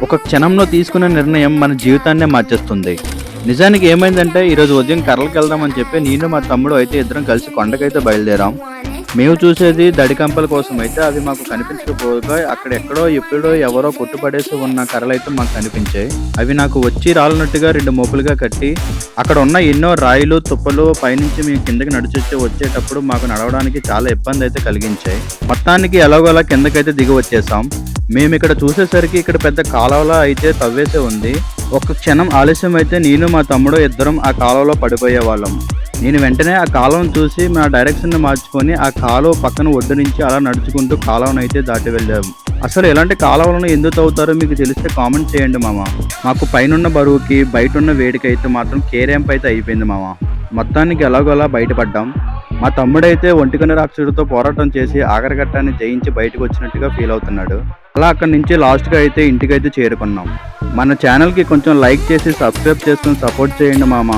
ఒక క్షణంలో తీసుకున్న నిర్ణయం మన జీవితాన్నే మార్చేస్తుంది. నిజానికి ఏమైందంటే ఈరోజు ఉదయం కర్రలకు వెళ్దామని చెప్పి నేను మా తమ్ముడు అయితే ఇద్దరం కలిసి కొండకైతే బయలుదేరాం. మేము చూసేది దడికంపల కోసం అయితే అవి మాకు కనిపించకపోగా అక్కడెక్కడో ఎప్పుడో ఎవరో కొట్టుపడేసి ఉన్న కర్రలైతే మాకు కనిపించాయి. అవి నాకు వచ్చి రాలినట్టుగా 2 మోపులుగా కట్టి అక్కడ ఉన్న ఎన్నో రాయిలు తుప్పలు పైనుంచి మేము కిందకి వచ్చేటప్పుడు మాకు నడవడానికి చాలా ఇబ్బంది అయితే కలిగించాయి. మొత్తానికి ఎలాగోలా కిందకైతే దిగి వచ్చేసాం. మేము ఇక్కడ చూసేసరికి ఇక్కడ పెద్ద కాలువలా అయితే తవ్వేసే ఉంది. ఒక్క క్షణం ఆలస్యం అయితే నేను మా తమ్ముడు ఇద్దరం ఆ కాలువలో పడిపోయే వాళ్ళం. నేను వెంటనే ఆ కాలువను చూసి మా డైరెక్షన్ మార్చుకొని ఆ కాలువ పక్కన ఒడ్డు నుంచి అలా నడుచుకుంటూ కాలువను అయితే దాటి వెళ్ళాము. అసలు ఎలాంటి కాలువలను ఎందుకు తవ్వుతారో మీకు తెలిస్తే కామెంట్ చేయండి మామ. మాకు పైనున్న బరువుకి బయట ఉన్న వేడికి అయితే మాత్రం కేరేంప్ అయితే అయిపోయింది మామ. మొత్తానికి ఎలాగోలా బయటపడ్డాం. మా తమ్ముడైతే ఒంటికన్ను రాక్షసుడితో పోరాటం చేసి ఆఖరి ఘట్టాన్ని జయించి బయటకు వచ్చినట్టుగా ఫీల్ అవుతున్నాడు. అలా అక్కడి నుంచి లాస్ట్గా అయితే ఇంటికైతే చేరుకున్నాం. మన ఛానల్కి కొంచెం లైక్ చేసి సబ్స్క్రైబ్ చేసుకుని సపోర్ట్ చేయండి మామ.